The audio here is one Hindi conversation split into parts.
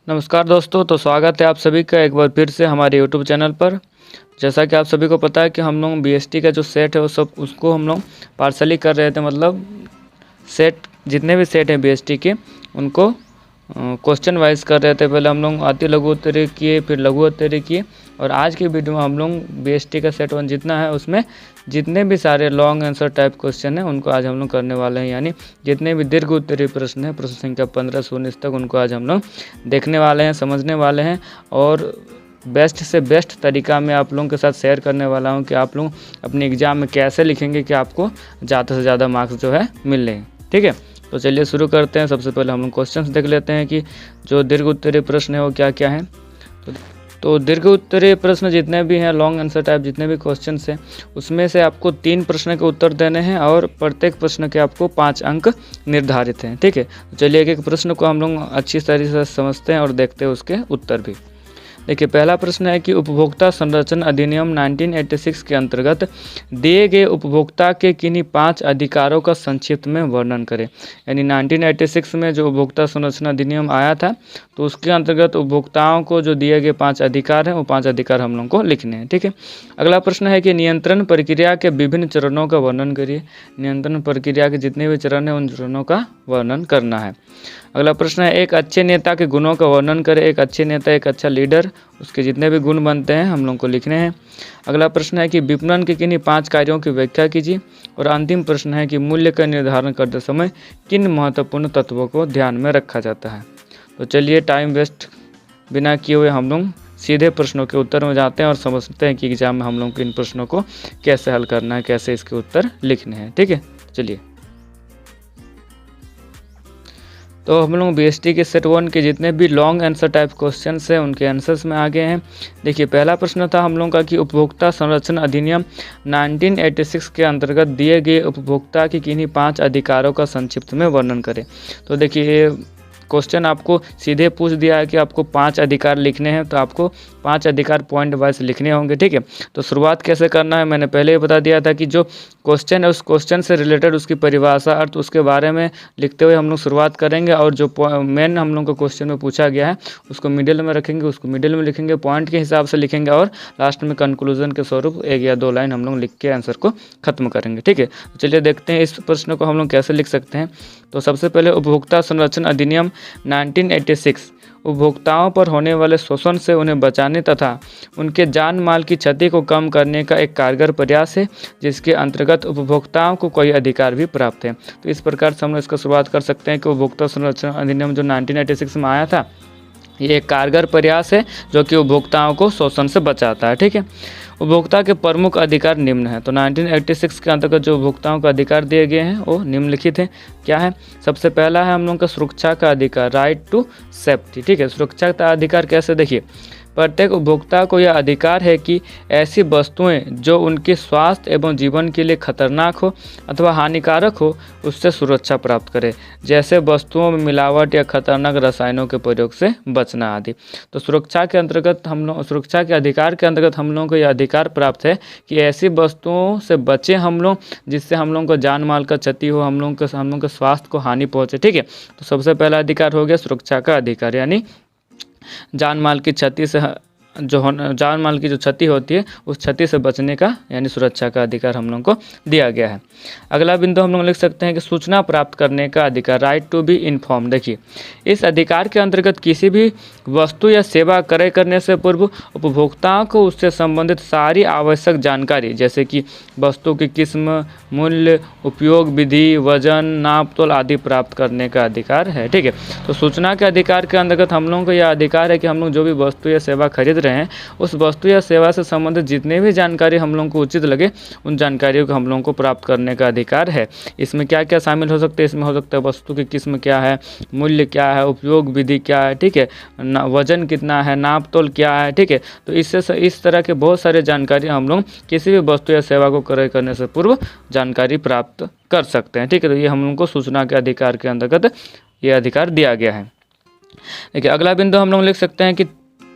नमस्कार दोस्तों, तो स्वागत है आप सभी का एक बार फिर से हमारे यूट्यूब चैनल पर। जैसा कि आप सभी को पता है कि हम लोग बीएसटी का जो सेट है वो सब उसको हम लोग पार्सली कर रहे थे, मतलब सेट जितने भी सेट हैं बीएसटी के उनको क्वेश्चन वाइज कर रहे थे। पहले हम लोग अति लघु उत्तरीय किए, फिर लघु उत्तरीय किए, और आज की वीडियो में हम लोग बीएसटी का सेट 1 जितना है उसमें जितने भी सारे लॉन्ग आंसर टाइप क्वेश्चन हैं उनको आज हम लोग करने वाले हैं। यानी जितने भी दीर्घ उत्तरीय प्रश्न हैं, प्रश्न संख्या 15 से 19 तक, उनको आज हम लोग देखने वाले हैं, समझने वाले हैं, और बेस्ट से बेस्ट तरीका मैं आप लोगों के साथ शेयर करने वाला हूं कि आप लोग अपने एग्ज़ाम में कैसे लिखेंगे कि आपको ज़्यादा से ज़्यादा मार्क्स जो है मिल लें। ठीक है, तो चलिए शुरू करते हैं। सबसे पहले हम लोग क्वेश्चंस देख लेते हैं कि जो दीर्घ उत्तरीय प्रश्न है वो क्या क्या हैं। तो दीर्घ उत्तरीय प्रश्न जितने भी हैं, लॉन्ग आंसर टाइप जितने भी क्वेश्चंस हैं, उसमें से आपको 3 प्रश्न के उत्तर देने हैं और प्रत्येक प्रश्न के आपको 5 अंक निर्धारित हैं। ठीक है, तो चलिए एक एक प्रश्न को हम लोग अच्छी तरीके से समझते हैं और देखते हैं उसके उत्तर भी। देखिए, पहला प्रश्न है कि उपभोक्ता संरक्षण अधिनियम 1986 के अंतर्गत दिए गए उपभोक्ता के किन्हीं 5 अधिकारों का संक्षिप्त में वर्णन करें। यानी 1986 में जो उपभोक्ता संरक्षण अधिनियम आया था, तो उसके अंतर्गत उपभोक्ताओं को जो दिए गए 5 अधिकार हैं वो 5 अधिकार हम लोग को लिखने हैं। ठीक है, अगला प्रश्न है कि नियंत्रण प्रक्रिया के विभिन्न चरणों का वर्णन करिए। नियंत्रण प्रक्रिया के जितने भी चरण हैं उन चरणों का वर्णन करना है। अगला प्रश्न है एक अच्छे नेता के गुणों का वर्णन करें। एक अच्छे नेता, एक अच्छा लीडर, उसके जितने भी गुण बनते हैं हम लोग को लिखने हैं। अगला प्रश्न है कि विपणन के किन्हीं 5 कार्यों की व्याख्या कीजिए। और अंतिम प्रश्न है कि मूल्य का निर्धारण करते समय किन महत्वपूर्ण तत्वों को ध्यान में रखा जाता है। तो चलिए टाइम वेस्ट बिना किए हुए हम लोग सीधे प्रश्नों के उत्तर में जाते हैं और समझते हैं कि एग्जाम में हम लोग को इन प्रश्नों को कैसे हल करना है, कैसे इसके उत्तर लिखने हैं। ठीक है, चलिए। तो हम लोग बीएसटी के सेट 1 के जितने भी लॉन्ग आंसर टाइप क्वेश्चंस हैं उनके आंसर्स में आ गए हैं। देखिए, पहला प्रश्न था हम लोगों का कि उपभोक्ता संरक्षण अधिनियम 1986 के अंतर्गत दिए गए उपभोक्ता की किन्हीं 5 अधिकारों का संक्षिप्त में वर्णन करें। तो देखिए, क्वेश्चन आपको सीधे पूछ दिया है कि आपको 5 अधिकार लिखने हैं, तो आपको 5 अधिकार पॉइंट वाइज लिखने होंगे। ठीक है, तो शुरुआत कैसे करना है मैंने पहले ही बता दिया था कि जो क्वेश्चन है उस क्वेश्चन से रिलेटेड उसकी परिभाषा, अर्थ, उसके बारे में लिखते हुए हम लोग शुरुआत करेंगे, और जो मेन हम लोग को क्वेश्चन में पूछा गया है उसको मिडिल में रखेंगे, उसको मिडिल में लिखेंगे, पॉइंट के हिसाब से लिखेंगे, और लास्ट में कंक्लूजन के स्वरूप 1 या 2 लाइन हम लोग लिख के आंसर को खत्म करेंगे। ठीक है, तो चलिए देखते हैं इस प्रश्न को हम लोग कैसे लिख सकते हैं। तो सबसे पहले उपभोक्ता संरक्षण अधिनियम 1986 उपभोक्ताओं पर होने वाले शोषण से उन्हें बचाने तथा उनके जान माल की क्षति को कम करने का एक कारगर प्रयास है, जिसके अंतर्गत उपभोक्ताओं को कई अधिकार भी प्राप्त है। तो इस प्रकार से हम लोग इसका शुरुआत कर सकते हैं कि उपभोक्ता संरक्षण अधिनियम जो 1986 में आया था, ये एक कारगर प्रयास है जो कि उपभोक्ताओं को शोषण से बचाता है। ठीक है, उपभोक्ता के प्रमुख अधिकार निम्न हैं। तो 1986 के अंतर्गत जो उपभोक्ताओं का अधिकार दिए गए हैं वो निम्नलिखित हैं। क्या है? सबसे पहला है हम लोगों का सुरक्षा का अधिकार, राइट टू सेफ्टी। ठीक है, सुरक्षा का अधिकार कैसे? देखिए, प्रत्येक उपभोक्ता को यह अधिकार है कि ऐसी वस्तुएं जो उनके स्वास्थ्य एवं जीवन के लिए खतरनाक हो अथवा हानिकारक हो उससे सुरक्षा प्राप्त करे, जैसे वस्तुओं में मिलावट या खतरनाक रसायनों के प्रयोग से बचना आदि। तो सुरक्षा के अंतर्गत हम लोग, सुरक्षा के अधिकार के अंतर्गत हम लोगों को यह अधिकार प्राप्त है कि ऐसी वस्तुओं से बचें हम लोग जिससे हम लोगों को जान माल का क्षति हो, हम लोगों के स्वास्थ्य को हानि पहुँचे। ठीक है, तो सबसे पहला अधिकार हो गया सुरक्षा का अधिकार, यानी जान माल की क्षति से जान माल की जो क्षति होती है उस क्षति से बचने का यानी सुरक्षा का अधिकार हम लोगों को दिया गया है। अगला बिंदु हम लोग लिख सकते हैं कि सूचना प्राप्त करने का अधिकार, राइट टू बी इन्फॉर्म। देखिए, इस अधिकार के अंतर्गत किसी भी वस्तु या सेवा क्रय करने से पूर्व उपभोक्ताओं को उससे संबंधित सारी आवश्यक जानकारी, जैसे कि वस्तु की किस्म, मूल्य, उपयोग विधि, वजन, नाप तोल आदि प्राप्त करने का अधिकार है। ठीक है, तो सूचना के अधिकार के अंतर्गत हम लोगों को यह अधिकार है कि हम लोग जो भी वस्तु या सेवा खरीद रहे हैं उस वस्तु या सेवा से संबंधित जितने भी जानकारी हम लोगों को उचित लगे उन जानकारियों को हम लोगों को प्राप्त करने का अधिकार है। इसमें क्या क्या शामिल हो सकते हैं? इसमें हो सकता है वस्तु की किस्म क्या है, मूल्य क्या है, उपयोग विधि क्या है, ठीक है, वजन कितना है, नाप तोल क्या है। ठीक है, तो इससे इस तरह के बहुत सारे जानकारी हम लोग किसी भी वस्तु या सेवा को क्रय करने से पूर्व जानकारी प्राप्त कर सकते हैं। ठीक है, तो ये हम लोग को सूचना के अधिकार के अंतर्गत ये अधिकार दिया गया है। देखिए, अगला बिंदु हम लोग लिख सकते हैं कि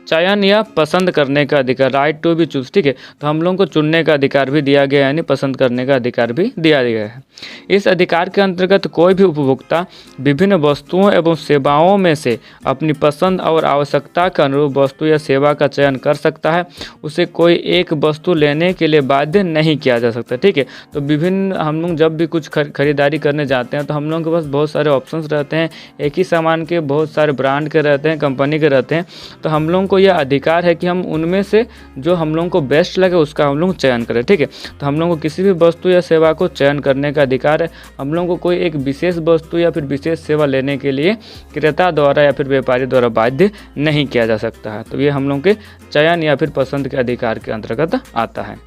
चयन या पसंद करने का अधिकार, राइट टू बी चूज, ठीक है। तो हम लोगों को चुनने का अधिकार भी दिया गया है, यानी पसंद करने का अधिकार भी दिया गया है। इस अधिकार के अंतर्गत कोई भी उपभोक्ता विभिन्न वस्तुओं एवं सेवाओं में से अपनी पसंद और आवश्यकता के अनुरूप वस्तु या सेवा का चयन कर सकता है। उसे कोई एक वस्तु लेने के लिए बाध्य नहीं किया जा सकता, ठीक है। तो विभिन्न हम लोग जब भी कुछ खरीदारी करने जाते हैं तो हम लोगों के पास बहुत सारे ऑप्शंस रहते हैं, एक ही सामान के बहुत सारे ब्रांड के रहते हैं, कंपनी के रहते हैं। तो हम लोगों को यह अधिकार है कि हम उनमें से जो हम लोगों को बेस्ट लगे उसका हम लोग चयन करें, ठीक है। तो हम लोगों को किसी भी वस्तु या सेवा को चयन करने का अधिकार है। हम लोगों को कोई एक विशेष वस्तु या फिर विशेष सेवा लेने के लिए क्रेता द्वारा या फिर व्यापारी द्वारा बाध्य नहीं किया जा सकता है। तो ये हम लोगों के चयन या फिर पसंद के अधिकार के अंतर्गत आता है।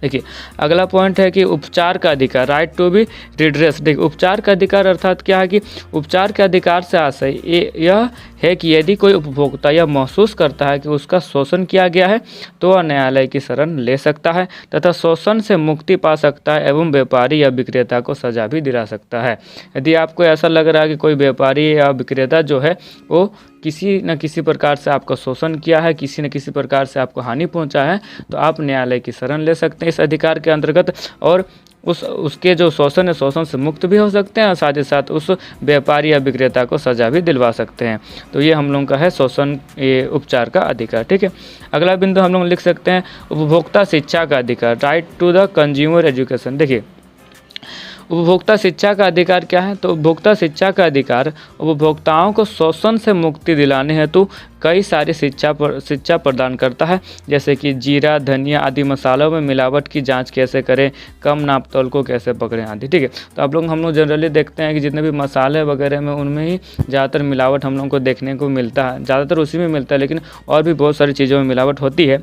देखिए अगला पॉइंट है कि उपचार का अधिकार, राइट टू बी रिड्रेस। देखिए उपचार का अधिकार अर्थात क्या है कि उपचार के अधिकार से आशय यह है कि यदि कोई उपभोक्ता यह महसूस करता है कि उसका शोषण किया गया है तो वह न्यायालय की शरण ले सकता है तथा शोषण से मुक्ति पा सकता है एवं व्यापारी या विक्रेता को सजा भी दिला सकता है। यदि आपको ऐसा लग रहा है कि कोई व्यापारी या विक्रेता जो है वो किसी न किसी प्रकार से आपका शोषण किया है, किसी न किसी प्रकार से आपको हानि पहुंचा है, तो आप न्यायालय की शरण ले सकते हैं इस अधिकार के अंतर्गत और उसके जो शोषण है शोषण से मुक्त भी हो सकते हैं और साथ ही साथ उस व्यापारी या विक्रेता को सजा भी दिलवा सकते हैं। तो ये हम लोगों का है शोषण ये उपचार का अधिकार, ठीक है। अगला बिंदु हम लोग लिख सकते हैं उपभोक्ता शिक्षा का अधिकार, right to the consumer education. देखिए उपभोक्ता शिक्षा का अधिकार क्या है, तो उपभोक्ता शिक्षा का अधिकार उपभोक्ताओं को शोषण से मुक्ति दिलाने हेतु कई सारी शिक्षा प्रदान करता है, जैसे कि जीरा, धनिया आदि मसालों में मिलावट की जांच कैसे करें, कम नापतोल को कैसे पकड़ें आदि, ठीक है। तो आप लोग हम लोग जनरली देखते हैं कि जितने भी मसाले वगैरह में उनमें ही ज़्यादातर मिलावट हम लोगों को देखने को मिलता है, ज़्यादातर उसी में मिलता है, लेकिन और भी बहुत सारी चीज़ों में मिलावट होती है।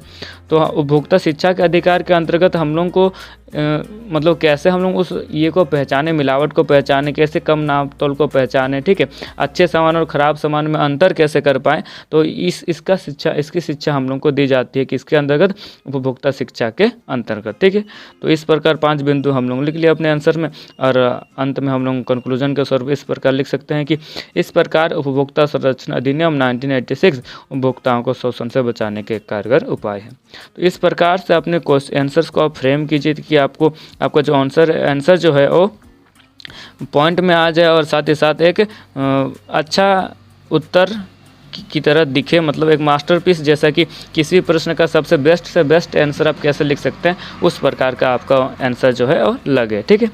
तो उपभोक्ता शिक्षा के अधिकार के अंतर्गत हम लोग को मतलब कैसे हम लोग उस ये को पहचाने, मिलावट को पहचाने, कैसे कम नापतोल को पहचाने, ठीक है, अच्छे सामान और ख़राब सामान में अंतर कैसे कर पाएँ, तो इसकी शिक्षा हम लोग को दी जाती है कि इसके अंतर्गत उपभोक्ता शिक्षा के अंतर्गत, ठीक है। तो इस प्रकार 5 बिंदु हम लोग लिख लिए अपने आंसर में और अंत में हम लोग कंक्लूजन के स्वरूप इस प्रकार लिख सकते हैं कि इस प्रकार उपभोक्ता संरक्षण अधिनियम 1986 उपभोक्ताओं को शोषण से बचाने के कारगर उपाय है। तो इस प्रकार से अपने आंसर्स को आप फ्रेम कीजिए कि आपका जो आंसर जो है वो पॉइंट में आ जाए और साथ ही साथ एक अच्छा उत्तर की तरह दिखे, मतलब एक मास्टरपीस जैसा कि किसी प्रश्न का सबसे बेस्ट से बेस्ट आंसर आप कैसे लिख सकते हैं उस प्रकार का आपका आंसर जो है वो लगे, ठीक है।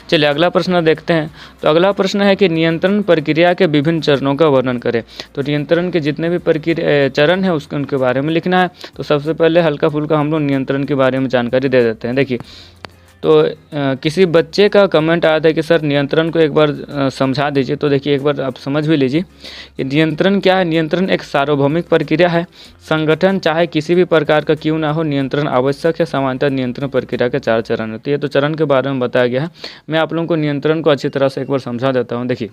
चलिए अगला प्रश्न देखते हैं। तो अगला प्रश्न है कि नियंत्रण प्रक्रिया के विभिन्न चरणों का वर्णन करें। तो नियंत्रण के जितने भी चरण हैं उनके बारे में लिखना है। तो सबसे पहले हल्का फुल्का हम लोग नियंत्रण के बारे में जानकारी दे देते हैं। देखिए तो किसी बच्चे का कमेंट आया था कि सर नियंत्रण को एक बार समझा दीजिए। तो देखिए एक बार आप समझ भी लीजिए कि नियंत्रण क्या है। नियंत्रण एक सार्वभौमिक प्रक्रिया है। संगठन चाहे किसी भी प्रकार का क्यों ना हो, नियंत्रण आवश्यक है। सामान्यतः नियंत्रण प्रक्रिया के 4 चरण होती है। तो चरण के बारे में बताया गया है। मैं आप लोगों को नियंत्रण को अच्छी तरह से एक बार समझा देता हूँ। देखिए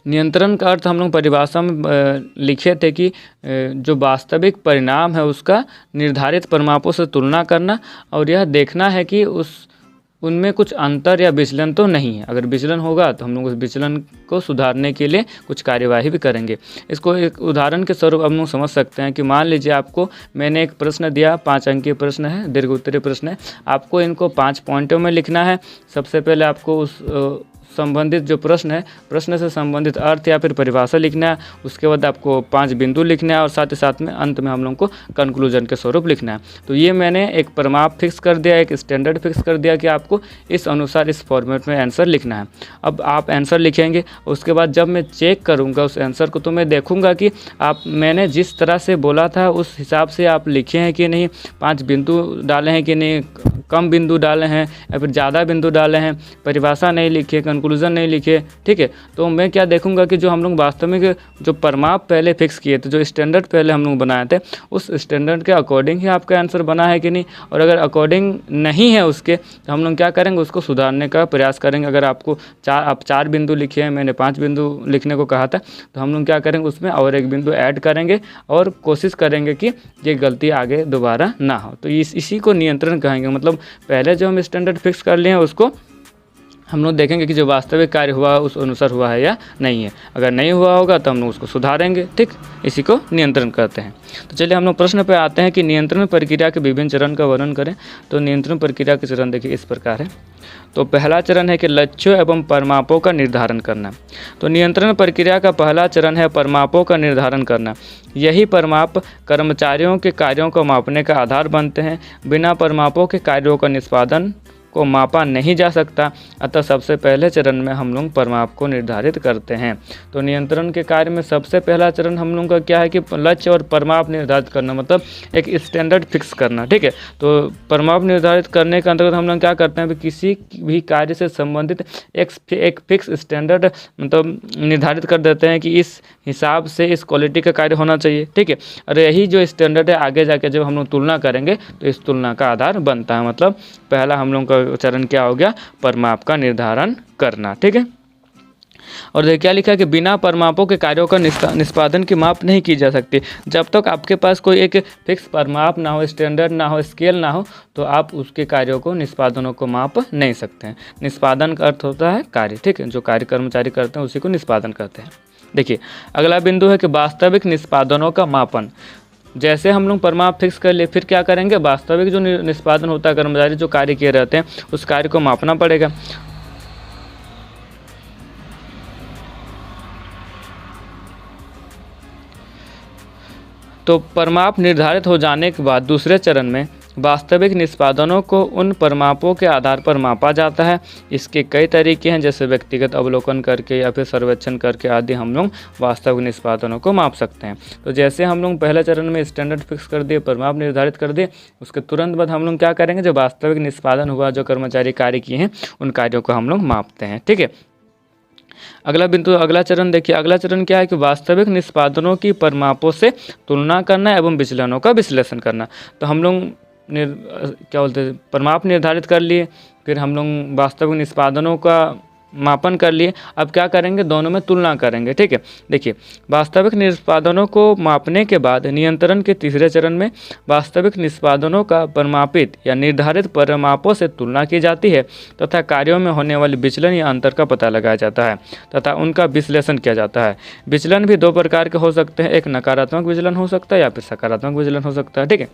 नियंत्रण का अर्थ हम लोग परिभाषा में लिखे थे कि जो वास्तविक परिणाम है उसका निर्धारित परिमापों से तुलना करना और यह देखना है कि उनमें कुछ अंतर या विचलन तो नहीं है। अगर विचलन होगा तो हम लोग उस विचलन को सुधारने के लिए कुछ कार्यवाही भी करेंगे। इसको एक उदाहरण के स्वरूप हम लोग समझ सकते हैं कि मान लीजिए आपको मैंने एक प्रश्न दिया, 5 अंकीय प्रश्न है, दीर्घ उत्तरीय प्रश्न है। आपको इनको 5 पॉइंटों में लिखना है। सबसे पहले आपको उस संबंधित जो प्रश्न है, प्रश्न से संबंधित अर्थ या फिर परिभाषा लिखना है। उसके बाद आपको 5 बिंदु लिखना है और साथ ही साथ में अंत में हम लोग को कंक्लूजन के स्वरूप लिखना है। तो ये मैंने एक परिमाप फिक्स कर दिया, एक स्टैंडर्ड फिक्स कर दिया कि आपको इस अनुसार इस फॉर्मेट में आंसर लिखना है। अब आप आंसर लिखेंगे, उसके बाद जब मैं चेक करूँगा उस आंसर को तो मैं देखूँगा कि मैंने जिस तरह से बोला था उस हिसाब से आप लिखे हैं कि नहीं, 5 बिंदु डाले हैं कि नहीं, कम बिंदु डाले हैं या फिर ज़्यादा बिंदु डाले हैं, परिभाषा नहीं लिखे, कंक्लूजन नहीं लिखे, ठीक है। तो मैं क्या देखूंगा कि जो हम लोग वास्तव में जो परिमाप पहले फिक्स किए थे, जो स्टैंडर्ड पहले हम लोग बनाए थे, उस स्टैंडर्ड के अकॉर्डिंग ही आपका आंसर बना है कि नहीं। और अगर अकॉर्डिंग नहीं है उसके, तो हम लोग क्या करेंगे, उसको सुधारने का प्रयास करेंगे। अगर आप 4 बिंदु लिखे हैं, मैंने 5 बिंदु लिखने को कहा था, तो हम लोग क्या करेंगे उसमें और 1 बिंदु ऐड करेंगे और कोशिश करेंगे कि ये गलती आगे दोबारा ना हो। तो इसी को नियंत्रण कहेंगे। मतलब पहले जो हम स्टैंडर्ड फिक्स कर लिए हैं उसको हम लोग देखेंगे कि जो वास्तविक कार्य हुआ उस अनुसार हुआ है या नहीं है। अगर नहीं हुआ होगा तो हम लोग उसको सुधारेंगे, ठीक, इसी को नियंत्रण कहते हैं। तो चलिए हम लोग प्रश्न पे आते हैं कि नियंत्रण प्रक्रिया के विभिन्न चरण का वर्णन करें। तो नियंत्रण प्रक्रिया के चरण देखिए इस प्रकार है। तो पहला चरण है कि लक्ष्यों एवं परिमापों का निर्धारण करना। तो नियंत्रण प्रक्रिया का पहला चरण है परिमापों का निर्धारण करना। यही परिमाप कर्मचारियों के कार्यों को मापने का आधार बनते हैं। बिना परिमापों के कार्यों का निष्पादन को मापा नहीं जा सकता, अतः सबसे पहले चरण में हम लोग परिमाप को निर्धारित करते हैं। तो नियंत्रण के कार्य में सबसे पहला चरण हम लोगों का क्या है कि लक्ष्य और परिमाप निर्धारित करना, मतलब एक स्टैंडर्ड फिक्स करना, ठीक है। तो परिमाप निर्धारित करने के अंतर्गत हम लोग क्या करते हैं, किसी भी कार्य से संबंधित एक फिक्स स्टैंडर्ड मतलब निर्धारित कर देते हैं कि इस हिसाब से इस क्वालिटी का कार्य होना चाहिए, ठीक है। और यही जो स्टैंडर्ड है आगे जाके जब हम लोग तुलना करेंगे तो इस तुलना का आधार बनता है। मतलब पहला हम लोग का चरण क्या हो गया, परिमाप का निर्धारण करना, ठीक है। और देखिए क्या लिखा है कि बिना परिमापों के कार्यों का निष्पादन की माप नहीं की जा सकती। जब तक आपके पास कोई एक फिक्स परिमाप ना हो, स्टैंडर्ड ना हो, स्केल ना हो, तो आप उसके कार्यों को, निष्पादनों को माप नहीं सकते हैं। निष्पादन का अर्थ होता है कार्य, ठीक है। जो कार्य कर्मचारी करते हैं उसी को निष्पादन कहते हैं। देखिए अगला बिंदु है कि वास्तविक निष्पादनों का मापन। जैसे हम लोग परिमाप फिक्स कर लिए, फिर क्या करेंगे, वास्तविक जो निष्पादन होता है, कर्मचारी जो कार्य किए रहते हैं उस कार्य को मापना पड़ेगा। तो परिमाप निर्धारित हो जाने के बाद दूसरे चरण में वास्तविक निष्पादनों को उन परिमापों के आधार पर मापा जाता है। इसके कई तरीके हैं, जैसे व्यक्तिगत अवलोकन करके या फिर सर्वेक्षण करके आदि हम लोग वास्तविक निष्पादनों को माप सकते हैं। तो जैसे हम लोग पहले चरण में स्टैंडर्ड फिक्स कर दिए, परिमाप निर्धारित कर दिए, उसके तुरंत बाद हम लोग क्या करेंगे, जो वास्तविक निष्पादन हुआ, जो कर्मचारी कार्य किए हैं उन कार्यों को हम लोग मापते हैं, ठीक है। अगला बिंदु, अगला चरण देखिए, अगला चरण क्या है कि वास्तविक निष्पादनों की परिमापों से तुलना करना एवं विचलनों का विश्लेषण करना। तो हम लोग क्या बोलते हैं, परिमाप निर्धारित कर लिए, फिर हम लोग वास्तविक निष्पादनों का मापन कर लिए। अब क्या करेंगे, दोनों में तुलना करेंगे, ठीक है। देखिए वास्तविक निष्पादनों को मापने के बाद नियंत्रण के तीसरे चरण में वास्तविक निष्पादनों का परिमापित या निर्धारित परिमापों से तुलना की जाती है तथा कार्यों में होने वाले विचलन या अंतर का पता लगाया जाता है तथा उनका विश्लेषण किया जाता है। विचलन भी दो प्रकार के हो सकते हैं, एक नकारात्मक विचलन हो सकता है या फिर सकारात्मक विचलन हो सकता है, ठीक है।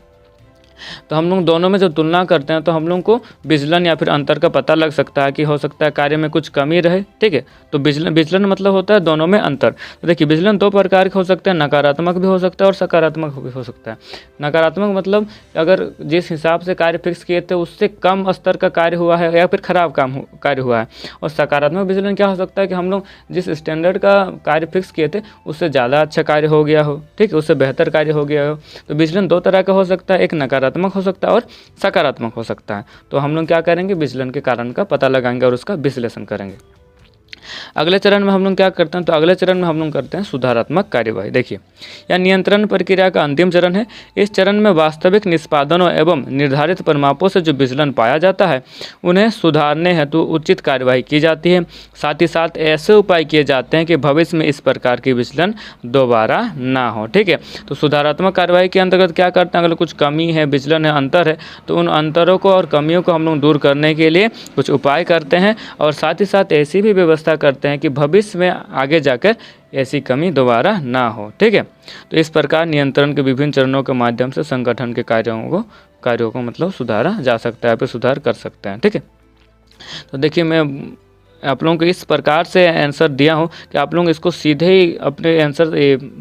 तो हम लोग दोनों में जब तुलना करते हैं तो हम लोग को विचलन या फिर अंतर का पता लग सकता है कि हो सकता है कार्य में कुछ कमी रहे, ठीक है। तो विचलन मतलब होता है दोनों में अंतर। तो देखिए विचलन दो प्रकार के हो सकते हैं, नकारात्मक भी हो सकता है और सकारात्मक भी हो सकता है। नकारात्मक मतलब अगर जिस हिसाब से कार्य फिक्स किए थे उससे कम स्तर का कार्य हुआ है या फिर खराब कार्य हुआ है। और सकारात्मक विचलन क्या हो सकता है कि हम लोग जिस स्टैंडर्ड का कार्य फिक्स किए थे उससे ज़्यादा अच्छा कार्य हो गया हो, ठीक है, उससे बेहतर कार्य हो गया हो। तो विचलन दो तरह का हो सकता है, एक नकारात्मक हो सकता है और सकारात्मक हो सकता है। तो हम लोग क्या करेंगे, विचलन के कारण का पता लगाएंगे और उसका विश्लेषण करेंगे। अगले चरण में हम लोग क्या करते हैं, तो अगले चरण में हम लोग करते हैं सुधारात्मक कार्यवाही। देखिए यह नियंत्रण प्रक्रिया का अंतिम चरण है। इस चरण में वास्तविक निष्पादनों एवं निर्धारित परिमापों से जो विचलन पाया जाता है उन्हें सुधारने हेतु उचित कार्यवाही की जाती है। साथ ही साथ ऐसे उपाय किए जाते हैं कि भविष्य में इस प्रकार के विचलन दोबारा ना हो, ठीक है। तो सुधारात्मक कार्यवाही के अंतर्गत क्या करते हैं, अगर कुछ कमी है, विचलन है, अंतर है, तो उन अंतरों को और कमियों को हम लोग दूर करने के लिए कुछ उपाय करते हैं और साथ ही साथ ऐसी भी व्यवस्था करते हैं कि भविष्य में आगे जाकर ऐसी कमी दोबारा ना हो, ठीक है। तो इस प्रकार नियंत्रण के विभिन्न चरणों के माध्यम से संगठन के कार्यों को मतलब सुधारा जा सकता है, फिर सुधार कर सकते हैं, ठीक है। तो देखिए मैं आप लोगों को इस प्रकार से आंसर दिया हूँ कि आप लोग इसको सीधे ही अपने आंसर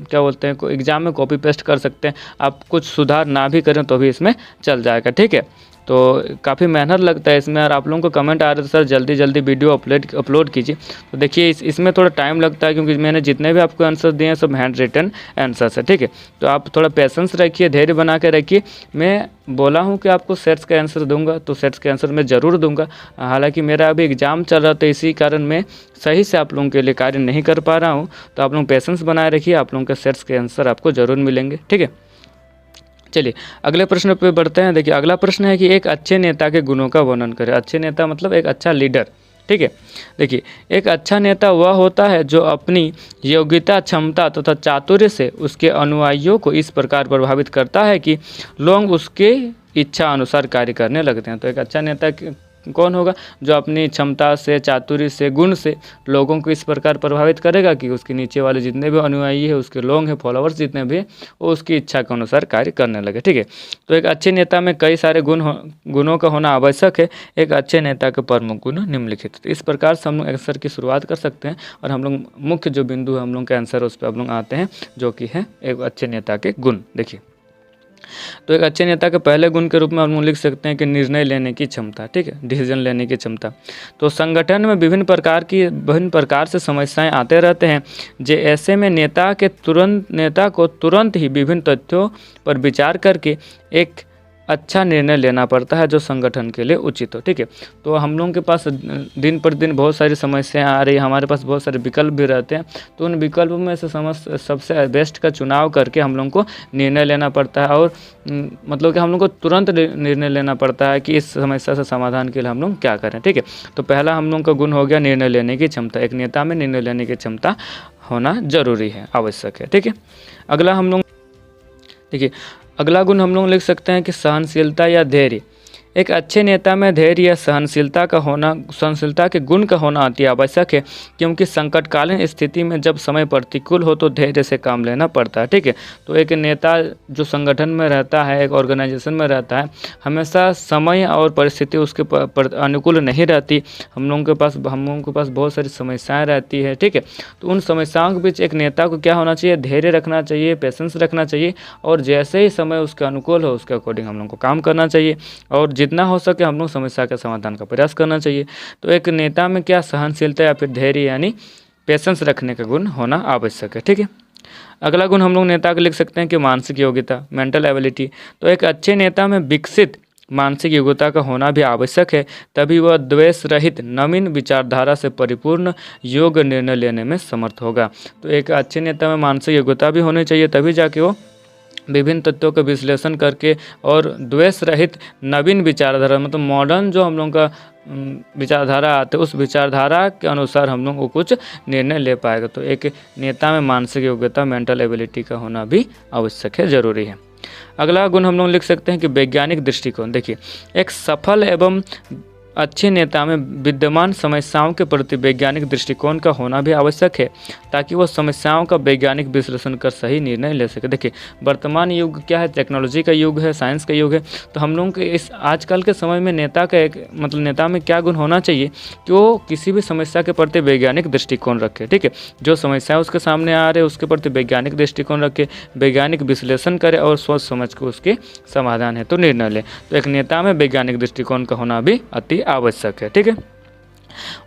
क्या बोलते हैं एग्जाम में कॉपी पेस्ट कर सकते हैं। आप कुछ सुधार ना भी करें तो भी इसमें चल जाएगा, ठीक है। तो काफ़ी मेहनत लगता है इसमें और आप लोगों को कमेंट आ रहे थे सर जल्दी जल्दी वीडियो अपलोड कीजिए। तो देखिए इसमें थोड़ा टाइम लगता है क्योंकि मैंने जितने भी आपको आंसर दिए हैं सब हैंड रिटन आंसर्स है, ठीक है। तो आप थोड़ा पेशेंस रखिए, धैर्य बना के रखिए। मैं बोला हूँ कि आपको सेट्स का आंसर दूंगा तो सेट्स के आंसर मैं ज़रूर दूंगा। हालांकि मेरा अभी एग्ज़ाम चल रहा था, इसी कारण मैं सही से आप लोगों के लिए कार्य नहीं कर पा रहा हूँ। तो आप लोग पेशेंस बनाए रखिए, आप लोगों के सेट्स के आंसर आपको ज़रूर मिलेंगे, ठीक है। चलिए अगले प्रश्न पे बढ़ते हैं। देखिए अगला प्रश्न है कि एक अच्छे नेता के गुणों का वर्णन करें। अच्छे नेता मतलब एक अच्छा लीडर, ठीक है। देखिए एक अच्छा नेता वह होता है जो अपनी योग्यता, क्षमता तथा चातुर्य से उसके अनुयायियों को इस प्रकार प्रभावित करता है कि लोग उसके इच्छा अनुसार कार्य करने लगते हैं। तो एक अच्छा नेता कौन होगा? जो अपनी क्षमता से, चातुर्य से, गुण से लोगों को इस प्रकार प्रभावित करेगा कि उसके नीचे वाले जितने भी अनुयायी है, उसके लोग हैं, फॉलोअर्स जितने भी, वो उसकी इच्छा के अनुसार कार्य करने लगे। ठीक है, तो एक अच्छे नेता में कई सारे गुणों का होना आवश्यक है। एक अच्छे नेता के प्रमुख गुण निम्नलिखित। तो इस प्रकार से हम लोग आंसर की शुरुआत कर सकते हैं और हम लोग मुख्य जो बिंदु है हम लोग का आंसर उस पर हम लोग आते हैं, जो कि है एक अच्छे नेता के गुण। देखिए, तो एक अच्छे नेता के पहले गुण के रूप में हम लोग लिख सकते हैं कि निर्णय लेने की क्षमता। ठीक है, डिसीजन लेने की क्षमता। तो संगठन में विभिन्न प्रकार से समस्याएं आते रहते हैं, जे ऐसे में नेता को तुरंत ही विभिन्न तथ्यों पर विचार करके एक अच्छा निर्णय लेना पड़ता है जो संगठन के लिए उचित हो। ठीक है, तो हम लोगों के पास दिन पर दिन बहुत सारी समस्याएं आ रही है, हमारे पास बहुत सारे विकल्प भी रहते हैं, तो उन विकल्पों में से सबसे बेस्ट का चुनाव करके हम लोगों को निर्णय लेना पड़ता है। और मतलब कि हम लोग को तुरंत निर्णय लेना पड़ता है कि इस समस्या से समाधान के लिए हम लोग क्या करें। ठीक है, तो पहला हम लोग का गुण हो गया निर्णय लेने की क्षमता। एक नेता में निर्णय लेने की क्षमता होना जरूरी है, आवश्यक है। ठीक है, अगला हम लोग देखिए, अगला गुण हम लोग लिख सकते हैं कि सहनशीलता या धैर्य। एक अच्छे नेता में धैर्य या सहनशीलता के गुण का होना अति आवश्यक है, क्योंकि संकटकालीन स्थिति में जब समय प्रतिकूल हो तो धैर्य से काम लेना पड़ता है। ठीक है, तो एक नेता जो संगठन में रहता है, एक ऑर्गेनाइजेशन में रहता है, हमेशा समय और परिस्थिति उसके अनुकूल नहीं रहती। हम लोगों के पास बहुत सारी समस्याएं रहती है। ठीक है, तो उन समस्याओं के बीच एक नेता को क्या होना चाहिए? धैर्य रखना चाहिए, पेशेंस रखना चाहिए, और जैसे ही समय उसके अनुकूल हो उसके अकॉर्डिंग हम लोग को काम करना चाहिए, और जितना हो सके हम लोग समस्या के समाधान का प्रयास करना चाहिए। तो एक नेता में क्या सहनशीलता या फिर धैर्य यानी पेशेंस रखने का गुण होना आवश्यक है। ठीक है, अगला गुण हम लोग नेता का लिख सकते हैं कि मानसिक योग्यता, मेंटल एबिलिटी। तो एक अच्छे नेता में विकसित मानसिक योग्यता का होना भी आवश्यक है, तभी वह द्वेष रहित नवीन विचारधारा से परिपूर्ण योग्य निर्णय लेने में समर्थ होगा। तो एक अच्छे नेता में मानसिक योग्यता भी होनी चाहिए, तभी जाके वो विभिन्न तत्वों का विश्लेषण करके और द्वेष रहित नवीन विचारधारा, मतलब मॉडर्न जो हम लोगों का विचारधारा आते हैं, उस विचारधारा के अनुसार हम लोग को कुछ निर्णय ले पाएगा। तो एक नेता में मानसिक योग्यता, मेंटल एबिलिटी का होना भी आवश्यक है, जरूरी है। अगला गुण हम लोग लिख सकते हैं कि वैज्ञानिक दृष्टिकोण। देखिए, एक सफल एवं अच्छे नेता में विद्यमान समस्याओं के प्रति वैज्ञानिक दृष्टिकोण का होना भी आवश्यक है, ताकि वो समस्याओं का वैज्ञानिक विश्लेषण कर सही निर्णय ले सके। देखिए, वर्तमान युग क्या है? टेक्नोलॉजी का युग है, साइंस का युग है। तो हम लोगों के इस आजकल के समय में नेता का नेता में क्या गुण होना चाहिए कि वो किसी भी समस्या के प्रति वैज्ञानिक दृष्टिकोण रखे। ठीक है, जो समस्या उसके सामने आ रहे उसके प्रति वैज्ञानिक दृष्टिकोण रखे, वैज्ञानिक विश्लेषण करे और सोच समझ के उसके समाधान है तो निर्णय ले। तो एक नेता में वैज्ञानिक दृष्टिकोण का होना भी अति आवश्यक है। ठीक है,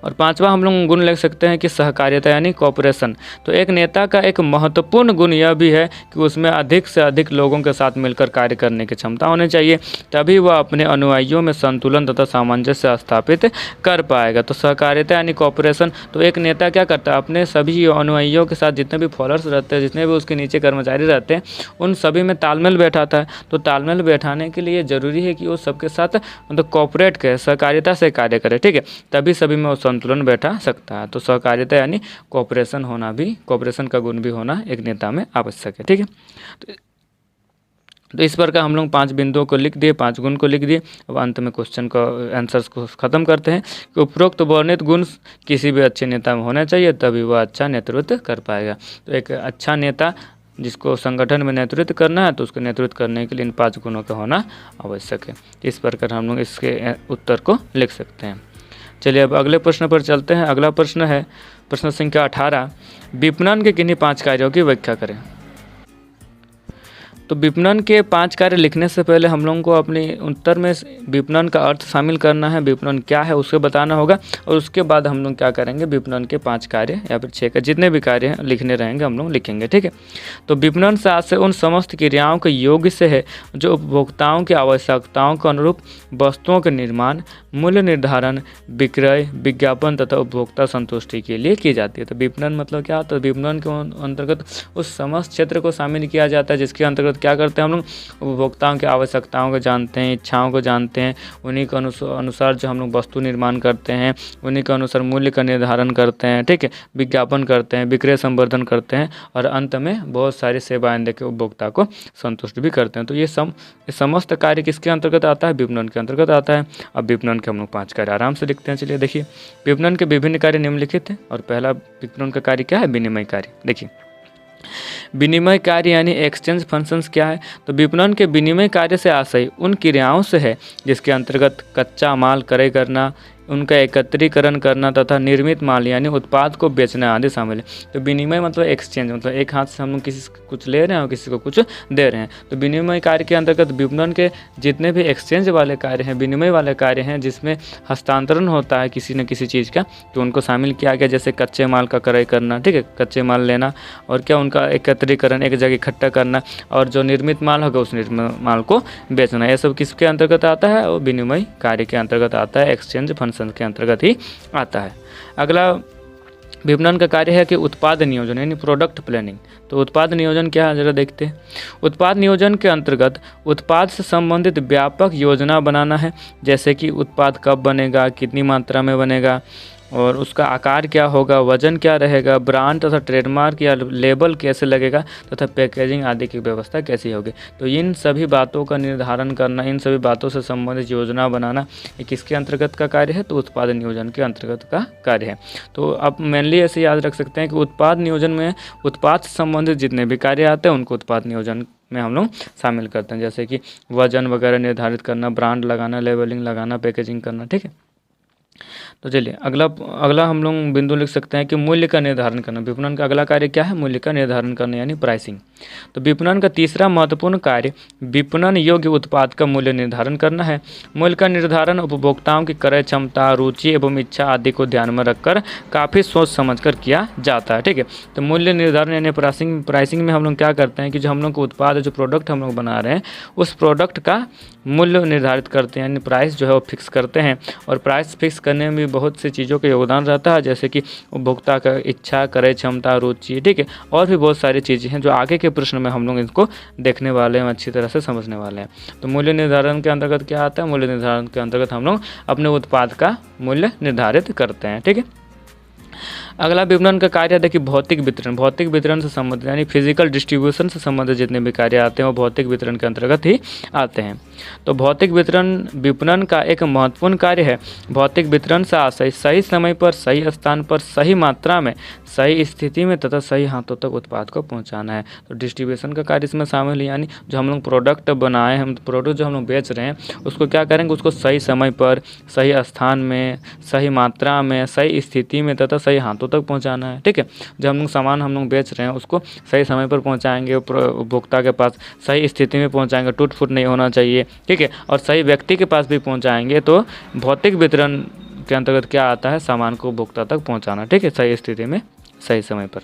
और पांचवा हम लोग गुण लिख सकते हैं कि सहकारिता यानी कोऑपरेशन। तो एक नेता का एक महत्वपूर्ण गुण यह भी है कि उसमें अधिक से अधिक लोगों के साथ मिलकर कार्य करने की क्षमता होनी चाहिए, तभी वह अपने अनुयायियों में संतुलन तथा सामंजस्य स्थापित कर पाएगा। तो सहकारिता यानी कोऑपरेशन, तो एक नेता क्या करता है? अपने सभी अनुयायियों के साथ, जितने भी फॉलोअर्स रहते हैं, जितने भी उसके नीचे कर्मचारी रहते हैं, उन सभी में तालमेल बैठाता है। तो तालमेल बैठाने के लिए ज़रूरी है कि वो सबके साथ मतलब कोऑपरेट करे, सहकारिता से कार्य करे। ठीक है, तभी सभी में वो संतुलन बैठा सकता है। तो सहकारिता यानी कोऑपरेशन होना भी, कोऑपरेशन का गुण भी होना एक नेता में आवश्यक है। ठीक है, तो इस प्रकार हम लोग 5 बिंदुओं को लिख दिए, 5 गुण को लिख दिए। अब अंत में क्वेश्चन का आंसर्स को खत्म करते हैं कि उपरोक्त वर्णित गुण किसी भी अच्छे नेता में होना चाहिए, तभी वह अच्छा नेतृत्व कर पाएगा। तो एक अच्छा नेता जिसको संगठन में नेतृत्व करना है, तो उसको नेतृत्व करने के लिए इन 5 गुणों का होना आवश्यक है। इस प्रकार हम लोग इसके उत्तर को लिख सकते हैं। चलिए अब अगले प्रश्न पर चलते हैं। अगला प्रश्न है प्रश्न संख्या 18, विपणन के किन्हीं 5 कार्यों की व्याख्या करें। तो विपणन के 5 कार्य लिखने से पहले हम लोगों को अपने उत्तर में विपणन का अर्थ शामिल करना है, विपणन क्या है उसके बताना होगा, और उसके बाद हम लोग क्या करेंगे, विपणन के 5 कार्य या फिर 6 का जितने भी कार्य हैं लिखने रहेंगे हम लोग लिखेंगे। ठीक है, तो विपणन से आशय उन समस्त क्रियाओं के योग्य से है जो उपभोक्ताओं की आवश्यकताओं के अनुरूप वस्तुओं के निर्माण, मूल्य निर्धारण, विक्रय, विज्ञापन तथा उपभोक्ता संतुष्टि के लिए की जाती है। तो विपणन मतलब क्या होता है? विपणन के अंतर्गत उस समस्त क्षेत्र को शामिल किया जाता है जिसके अंतर्गत क्या करते हैं हम लोग, उपभोक्ताओं की आवश्यकताओं को जानते हैं, इच्छाओं को जानते हैं, उन्हीं के अनुसार जो हम लोग वस्तु निर्माण करते हैं, उन्हीं के अनुसार मूल्य का निर्धारण करते हैं, ठीक है, विज्ञापन करते हैं, विक्रय संवर्धन करते हैं और अंत में बहुत सारी सेवाएं देकर उपभोक्ता को संतुष्ट भी करते हैं। तो ये समस्त कार्य किसके अंतर्गत आता है, विपणन के अंतर्गत आता है। अब विपणन के हम लोग 5 कार्य आराम से लिखते हैं। चलिए देखिए, विपणन के विभिन्न कार्य निम्नलिखित हैं और पहला विपणन का कार्य क्या है, विनिमय कार्य। देखिए, विनिमय कार्य यानी एक्सचेंज फंक्शंस क्या है, तो विपणन के विनिमय कार्य से आशय उन क्रियाओं से है जिसके अंतर्गत कच्चा माल क्रय करना, उनका एकत्रीकरण करना तथा निर्मित माल यानी उत्पाद को बेचना आदि शामिल है। तो विनिमय मतलब एक्सचेंज, मतलब एक हाथ से हम लोग किसी को कुछ ले रहे हैं और किसी को कुछ दे रहे हैं। तो विनिमय कार्य के अंतर्गत विपणन के जितने भी एक्सचेंज वाले कार्य हैं, विनिमय वाले कार्य हैं, जिसमें हस्तांतरण होता है किसी न किसी चीज़ का, तो उनको शामिल किया गया। जैसे कच्चे माल का क्रय करना, ठीक है, कच्चे माल लेना, और क्या उनका एकत्रीकरण, एक जगह इकट्ठा करना, और जो निर्मित माल होगा उस निर्मित माल को बेचना। यह सब किसके अंतर्गत आता है, वो विनिमय कार्य के अंतर्गत आता है, एक्सचेंज फंक्शन के अंतर्गत ही आता है। अगला विपणन का कार्य है कि उत्पाद नियोजन यानी प्रोडक्ट प्लानिंग। तो उत्पाद नियोजन क्या है, जरा देखते हैं। उत्पाद नियोजन के अंतर्गत उत्पाद से संबंधित व्यापक योजना बनाना है, जैसे कि उत्पाद कब बनेगा, कितनी मात्रा में बनेगा, और उसका आकार क्या होगा, वजन क्या रहेगा, ब्रांड तथा ट्रेडमार्क या लेबल कैसे लगेगा तथा पैकेजिंग आदि की व्यवस्था कैसी होगी। तो इन सभी बातों का निर्धारण करना, इन सभी बातों से संबंधित योजना बनाना, ये किसके अंतर्गत का कार्य है, तो उत्पाद नियोजन के अंतर्गत का कार्य है। तो आप मेनली ऐसे याद रख सकते हैं कि उत्पाद नियोजन में उत्पाद से संबंधित जितने भी कार्य आते हैं उनको उत्पाद नियोजन में हम लोग शामिल करते हैं, जैसे कि वजन वगैरह निर्धारित करना, ब्रांड लगाना, लेबलिंग लगाना, पैकेजिंग करना, ठीक है। तो चलिए अगला हम लोग बिंदु लिख सकते हैं कि मूल्य का निर्धारण करना। विपणन का अगला कार्य क्या है, मूल्य का निर्धारण करना यानी प्राइसिंग। तो विपणन का तीसरा महत्वपूर्ण कार्य विपणन योग्य उत्पाद का मूल्य निर्धारण करना है। मूल्य का निर्धारण उपभोक्ताओं की क्रय क्षमता, रुचि एवं इच्छा आदि को ध्यान में रखकर काफ़ी सोच समझकर किया जाता है, ठीक है। तो मूल्य निर्धारण यानी प्राइसिंग में हम लोग क्या करते हैं कि जो हम लोग को उत्पाद, जो प्रोडक्ट हम लोग बना रहे हैं, उस प्रोडक्ट का मूल्य निर्धारित करते हैं, यानी प्राइस जो है वो फिक्स करते हैं। और प्राइस फिक्स करने में बहुत सी चीज़ों का योगदान रहता है, जैसे कि उपभोक्ता का इच्छा, क्रय क्षमता, रुचि, ठीक है, और भी बहुत सारी चीज़ें हैं जो आगे के प्रश्न में हम लोग इसको देखने वाले हैं, अच्छी तरह से समझने वाले हैं। तो मूल्य निर्धारण के अंतर्गत क्या आता है, मूल्य निर्धारण के अंतर्गत हम लोग अपने उत्पाद का मूल्य निर्धारित करते हैं, ठीक है। अगला विपणन का कार्य देखिए भौतिक वितरण से संबंधित यानी फिजिकल डिस्ट्रीब्यूशन से संबंधित जितने भी कार्य आते हैं वो भौतिक वितरण के अंतर्गत ही आते हैं। तो भौतिक वितरण विपणन का एक महत्वपूर्ण कार्य है। भौतिक वितरण से आशय सही समय पर, सही स्थान पर, सही मात्रा में, सही स्थिति में तथा सही हाथों तक उत्पाद को पहुंचाना है। तो डिस्ट्रीब्यूशन का कार्य इसमें शामिल है, यानी जो हम लोग प्रोडक्ट बनाए, हम प्रोडक्ट जो हम लोग बेच रहे हैं उसको क्या करेंगे, उसको सही समय पर, सही स्थान में, सही मात्रा में, सही स्थिति में तथा सही हाथों तक पहुंचाना है, ठीक है। जो हम लोग सामान हम लोग बेच रहे हैं उसको सही समय पर पहुंचाएंगे, उपभोक्ता के पास सही स्थिति में पहुंचाएंगे, टूट फूट नहीं होना चाहिए, ठीक है, और सही व्यक्ति के पास भी पहुंचाएंगे। तो भौतिक वितरण के अंतर्गत क्या आता है, सामान को उपभोक्ता तक पहुंचाना, ठीक है, सही स्थिति में, सही समय पर।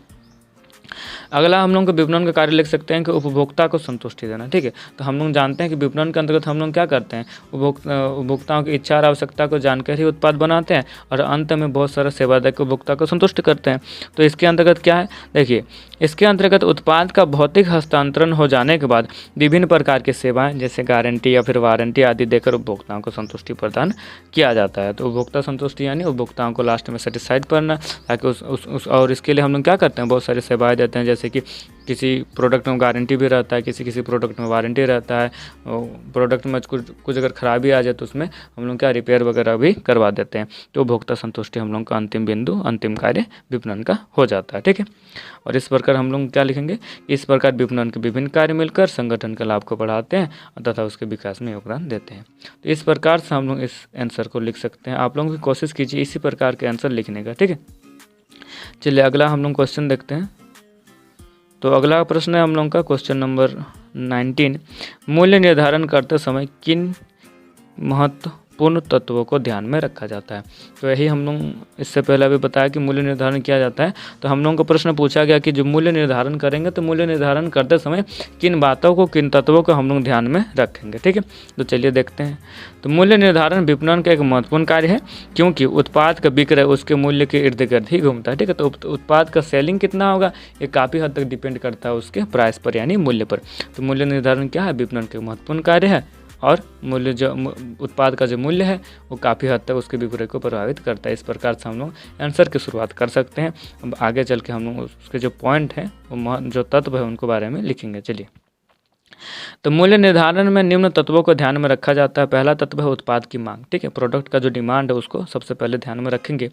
अगला हम लोग को विपणन का कार्य लिख सकते हैं कि उपभोक्ता को संतुष्टि देना, ठीक है। तो हम लोग जानते हैं कि विपणन के अंतर्गत हम लोग क्या करते हैं, उपभोक्ताओं की इच्छा और आवश्यकता को जानकर ही उत्पाद बनाते हैं और अंत में बहुत सारा सेवा देकर उपभोक्ता को संतुष्ट करते हैं। तो इसके अंतर्गत क्या है, देखिए इसके अंतर्गत उत्पाद का भौतिक हस्तांतरण हो जाने के बाद विभिन्न प्रकार की सेवाएं जैसे गारंटी या फिर वारंटी आदि देकर उपभोक्ताओं को संतुष्टि प्रदान किया जाता है। तो उपभोक्ता संतुष्टि यानी उपभोक्ताओं को लास्ट में सेटिस्फाइड करना, ताकि उस और इसके लिए हम लोग क्या करते हैं, बहुत सारी सेवाएं देते हैं, जैसे कि किसी प्रोडक्ट में गारंटी भी रहता है, किसी प्रोडक्ट में वारंटी रहता है, प्रोडक्ट में कुछ अगर खराबी आ जाए तो उसमें हम लोग क्या रिपेयर वगैरह भी करवा देते हैं। तो उपभोक्ता संतुष्टि हम लोग का अंतिम बिंदु, अंतिम कार्य विपणन का हो जाता है, ठीक है। और इस प्रकार हम लोग क्या लिखेंगे, इस प्रकार विपणन के विभिन्न कार्य मिलकर संगठन के लाभ को बढ़ाते हैं तथा उसके विकास में योगदान देते हैं। तो इस प्रकार से हम लोग इस आंसर को लिख सकते हैं। आप लोग भी कोशिश कीजिए इसी प्रकार के आंसर लिखने का, ठीक है। चलिए अगला हम लोग क्वेश्चन देखते हैं। तो अगला प्रश्न है हम लोग का क्वेश्चन नंबर 19, मूल्य निर्धारण करते समय किन महत्वपूर्ण तत्वों को ध्यान में रखा जाता है। तो यही हम लोग इससे पहले अभी बताया कि मूल्य निर्धारण किया जाता है। तो हम लोगों को प्रश्न पूछा गया कि जो मूल्य निर्धारण करेंगे तो मूल्य निर्धारण करते समय किन बातों को, किन तत्वों को हम लोग ध्यान में रखेंगे। ठीक है, तो चलिए देखते हैं। तो मूल्य निर्धारण विपणन का एक महत्वपूर्ण कार्य है, क्योंकि उत्पाद का विक्रय उसके मूल्य के इर्द गिर्द ही घूमता है। ठीक है, तो उत्पाद का सेलिंग कितना होगा ये काफ़ी हद तक डिपेंड करता है उसके प्राइस पर, यानी मूल्य पर। तो मूल्य निर्धारण क्या है, विपणन का महत्वपूर्ण कार्य है, और मूल्य जो उत्पाद का जो मूल्य है वो काफ़ी हद तक उसके विक्रय को प्रभावित करता है। इस प्रकार से हम लोग आंसर की शुरुआत कर सकते हैं। अब आगे चल के हम लोग उसके जो पॉइंट हैं, वो जो तत्व है उनको बारे में लिखेंगे। चलिए, तो मूल्य निर्धारण में निम्न तत्वों को ध्यान में रखा जाता है। पहला तत्व है उत्पाद की मांग। ठीक है, प्रोडक्ट का जो डिमांड है उसको सबसे पहले ध्यान में रखेंगे।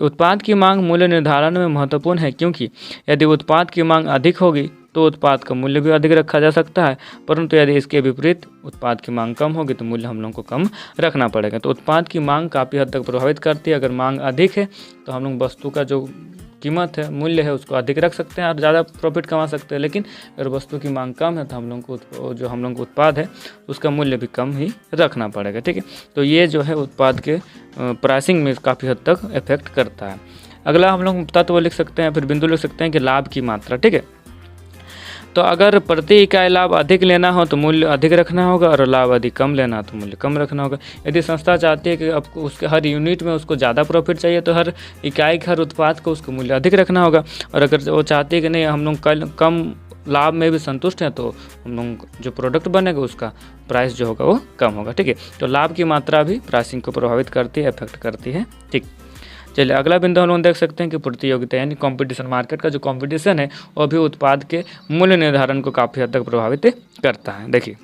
उत्पाद की मांग मूल्य निर्धारण में महत्वपूर्ण है, क्योंकि यदि उत्पाद की मांग अधिक होगी तो उत्पाद का मूल्य भी अधिक रखा जा सकता है, परंतु यदि इसके विपरीत उत्पाद की मांग कम होगी तो मूल्य हम लोग को कम रखना पड़ेगा। तो उत्पाद की मांग काफ़ी हद तक प्रभावित करती है। अगर मांग अधिक है तो हम लोग वस्तु का जो कीमत है, मूल्य है, उसको अधिक रख सकते हैं और ज़्यादा प्रॉफिट कमा सकते हैं। लेकिन अगर वस्तु की मांग कम है तो हम लोग को जो हम लोग को उत्पाद है उसका मूल्य भी कम ही रखना पड़ेगा। ठीक है, तो ये जो है उत्पाद के प्राइसिंग में काफ़ी हद तक इफेक्ट करता है। अगला हम लोग तत्व लिख सकते हैं, फिर बिंदु लिख सकते हैं कि लाभ की मात्रा। ठीक है, तो अगर प्रति इकाई लाभ अधिक लेना हो तो मूल्य अधिक रखना होगा, और लाभ अधिक कम लेना हो तो मूल्य कम रखना होगा। यदि संस्था चाहती है कि आपको उसके हर यूनिट में उसको ज़्यादा प्रॉफिट चाहिए तो हर इकाई हर उत्पाद को उसको मूल्य अधिक रखना होगा। और अगर वो चाहती है कि नहीं, हम लोग कम लाभ में भी संतुष्ट हैं, तो हम लोग जो प्रोडक्ट बनेगा उसका प्राइस जो होगा वो कम होगा। ठीक है, तो लाभ की मात्रा भी प्राइसिंग को प्रभावित करती है, इफेक्ट करती है। ठीक, चलिए अगला बिंदु हम लोग देख सकते हैं कि प्रतियोगिता यानी कंपटीशन। मार्केट का जो कंपटीशन है वो भी उत्पाद के मूल्य निर्धारण को काफ़ी हद तक प्रभावित करता है। देखिए,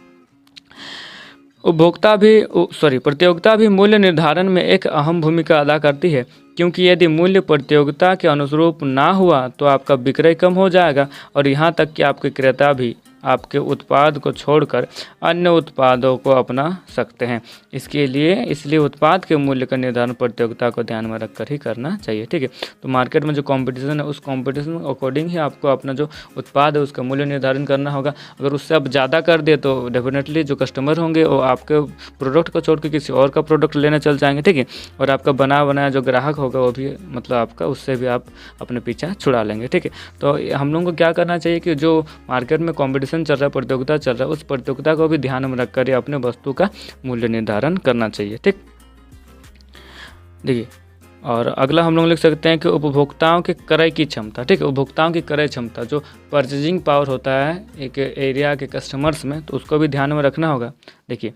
प्रतियोगिता भी मूल्य निर्धारण में एक अहम भूमिका अदा करती है, क्योंकि यदि मूल्य प्रतियोगिता के अनुरूप ना हुआ तो आपका विक्रय कम हो जाएगा, और यहाँ तक कि आपके क्रेता भी आपके उत्पाद को छोड़कर अन्य उत्पादों को अपना सकते हैं। इसलिए उत्पाद के मूल्य का निर्धारण प्रतियोगिता को ध्यान में रखकर ही करना चाहिए। ठीक है, तो मार्केट में जो कंपटीशन है उस कंपटीशन के अकॉर्डिंग ही आपको अपना जो उत्पाद है उसका मूल्य निर्धारण करना होगा। अगर उससे आप ज़्यादा कर दे तो डेफिनेटली जो कस्टमर होंगे वो आपके प्रोडक्ट को छोड़ के किसी और का प्रोडक्ट लेने चल जाएंगे। ठीक है, और आपका बना बनाया जो ग्राहक होगा वो भी मतलब आपका उससे भी आप अपने पीछा छुड़ा लेंगे। ठीक है, तो हम लोगों को क्या करना चाहिए कि जो मार्केट में कंपटीशन चल रहा है, प्रतियोगिता चल रहा है, उस प्रतियोगिता को भी ध्यान में रखकर अपने वस्तु का मूल्य निर्धारण करना चाहिए। ठीक, देखिए, और अगला हम लोग लिख सकते हैं कि उपभोक्ताओं के क्रय की क्षमता। ठीक है, उपभोक्ताओं की क्रय क्षमता, जो परचेजिंग पावर होता है एक एरिया के कस्टमर्स में, तो उसको भी ध्यान में रखना होगा। देखिए,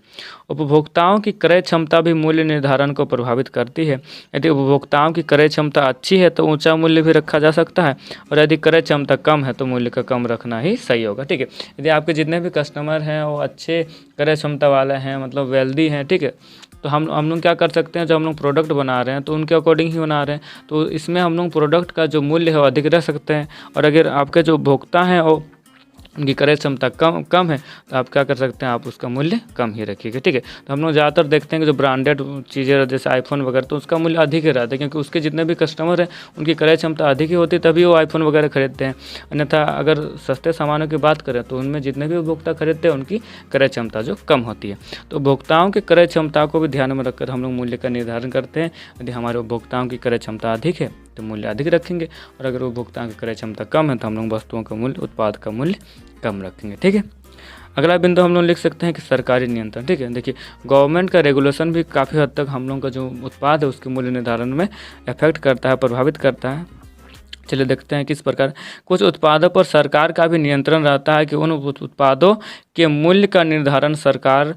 उपभोक्ताओं की क्रय क्षमता भी मूल्य निर्धारण को प्रभावित करती है। यदि उपभोक्ताओं की क्रय क्षमता अच्छी है तो ऊंचा मूल्य भी रखा जा सकता है, और यदि क्रय क्षमता कम है तो मूल्य का कम रखना ही सही होगा। ठीक है, यदि आपके जितने भी कस्टमर हैं वो अच्छे क्रय क्षमता वाले हैं, मतलब वेल्दी हैं, ठीक है, तो हम लोग क्या कर सकते हैं, जब हम लोग प्रोडक्ट बना रहे हैं तो उनके अकॉर्डिंग ही बना रहे हैं, तो इसमें हम लोग प्रोडक्ट का जो मूल्य है वो अधिक रख सकते हैं। और अगर आपके जो उपभोक्ता हैं वो उनकी क्रय क्षमता कम है तो आप क्या कर सकते हैं, आप उसका मूल्य कम ही रखिएगा। ठीक है, तो हम लोग ज़्यादातर देखते हैं कि जो ब्रांडेड चीज़ें जैसे आईफोन वगैरह, तो उसका मूल्य अधिक ही रहता है, क्योंकि उसके जितने भी कस्टमर हैं उनकी क्रय क्षमता अधिक ही होती है, तभी वो आईफोन वगैरह खरीदते हैं। अन्यथा अगर सस्ते सामानों की बात करें तो उनमें जितने भी उपभोक्ता खरीदते हैं उनकी क्रय क्षमता जो कम होती है। तो उपभोक्ताओं की क्रय क्षमता को भी ध्यान में रखकर हम लोग मूल्य का निर्धारण करते हैं। यदि हमारे उपभोक्ताओं की क्रय क्षमता अधिक है तो मूल्य अधिक रखेंगे, और अगर उपभोक्ताओं की क्रय क्षमता कम है तो हम लोग वस्तुओं का मूल्य, उत्पाद का मूल्य कम रखेंगे। ठीक है, अगला बिंदु हम लोग लिख सकते हैं कि सरकारी नियंत्रण। ठीक है, देखिए, गवर्नमेंट का रेगुलेशन भी काफ़ी हद तक हम लोगों का जो उत्पाद है उसके मूल्य निर्धारण में इफेक्ट करता है, प्रभावित करता है। चलिए देखते हैं किस प्रकार। कुछ उत्पादों पर सरकार का भी नियंत्रण रहता है कि उन उत्पादों के मूल्य का निर्धारण सरकार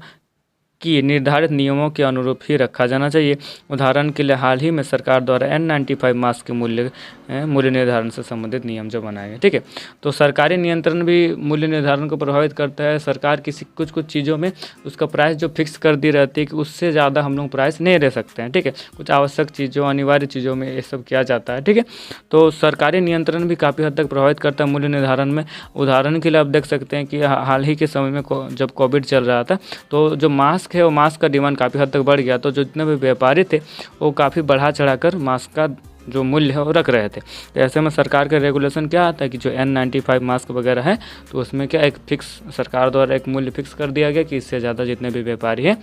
की निर्धारित नियमों के अनुरूप ही रखा जाना चाहिए। उदाहरण के लिए हाल ही में सरकार द्वारा N95 मास्क के मूल्य निर्धारण से संबंधित नियम जो बनाए गए। ठीक है, तो सरकारी नियंत्रण भी मूल्य निर्धारण को प्रभावित करता है। सरकार किसी कुछ चीज़ों में उसका प्राइस जो फिक्स कर दी रहती है कि उससे ज़्यादा हम लोग प्राइस नहीं दे सकते हैं। ठीक है, कुछ आवश्यक चीज़ों, अनिवार्य चीज़ों में ये सब किया जाता है। ठीक है, तो सरकारी नियंत्रण भी काफ़ी हद तक प्रभावित करता है मूल्य निर्धारण में। उदाहरण के लिए आप देख सकते हैं कि हाल ही के समय में जब कोविड चल रहा था तो जो मास्क है वो मास्क का डिमांड काफ़ी हद तक बढ़ गया, तो जो जितने भी व्यापारी थे वो काफ़ी बढ़ा चढ़ाकर मास्क का जो मूल्य है वो रख रहे थे। तो ऐसे में सरकार का रेगुलेशन क्या आता है कि जो N95 मास्क वगैरह है तो उसमें क्या एक फिक्स, सरकार द्वारा एक मूल्य फिक्स कर दिया गया कि इससे ज़्यादा जितने भी व्यापारी हैं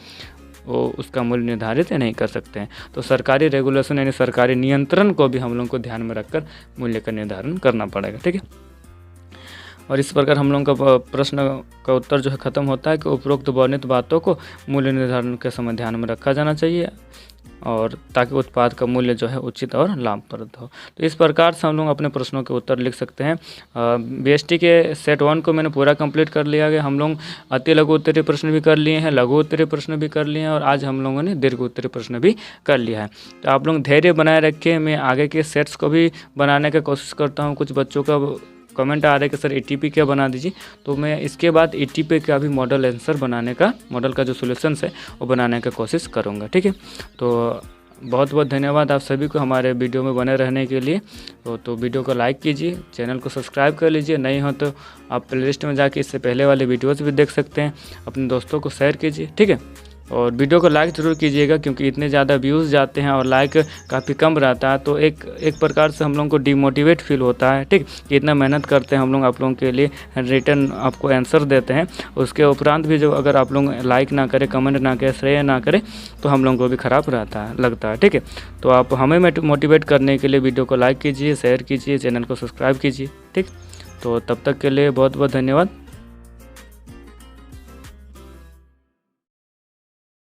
वो उसका मूल्य निर्धारित नहीं कर सकते हैं। तो सरकारी रेगुलेशन यानी सरकारी नियंत्रण को भी हम लोगों को ध्यान में रखकर मूल्य का निर्धारण करना पड़ेगा, ठीक है। और इस प्रकार हम लोगों का प्रश्न का उत्तर जो है ख़त्म होता है कि उपरोक्त वर्णित बातों को मूल्य निर्धारण के समय ध्यान में रखा जाना चाहिए और ताकि उत्पाद का मूल्य जो है उचित और लाभप्रद हो। तो इस प्रकार से हम लोग अपने प्रश्नों के उत्तर लिख सकते हैं। बीएसटी के सेट 1 को मैंने पूरा कंप्लीट कर लिया है। हम लोग अति लघु उत्तरीय प्रश्न भी कर लिए हैं, लघु उत्तरीय प्रश्न भी कर लिए हैं और आज हम लोगों ने दीर्घ उत्तरीय प्रश्न भी कर लिया है। तो आप लोग धैर्य बनाए रखें। मैं आगे के सेट्स को भी बनाने की कोशिश करता हूँ। कुछ बच्चों का कमेंट आ रहा है कि सर एटीपी क्या बना दीजिए, तो मैं इसके बाद एटीपी का भी मॉडल आंसर बनाने का, मॉडल का जो सॉल्यूशंस है वो बनाने का कोशिश करूँगा, ठीक है। तो बहुत बहुत धन्यवाद आप सभी को हमारे वीडियो में बने रहने के लिए। तो वीडियो को लाइक कीजिए, चैनल को सब्सक्राइब कर लीजिए, नहीं हो तो आप प्लेलिस्ट में जाके इससे पहले वाले वीडियोस भी देख सकते हैं। अपने दोस्तों को शेयर कीजिए, ठीक है। और वीडियो को लाइक ज़रूर कीजिएगा क्योंकि इतने ज़्यादा व्यूज़ जाते हैं और लाइक काफ़ी कम रहता है तो एक प्रकार से हम लोगों को डिमोटिवेट फील होता है, ठीक। कि इतना मेहनत करते हैं हम लोग आप लोगों के लिए, रिटर्न आपको आंसर देते हैं, उसके उपरांत भी जो अगर आप लोग लाइक ना करें, कमेंट ना करें, शेयर ना करें तो हम लोगों को भी ख़राब लगता है, ठीक है। तो आप हमें मोटिवेट करने के लिए वीडियो को लाइक कीजिए, शेयर कीजिए, चैनल को सब्सक्राइब कीजिए, ठीक। तो तब तक के लिए बहुत बहुत धन्यवाद।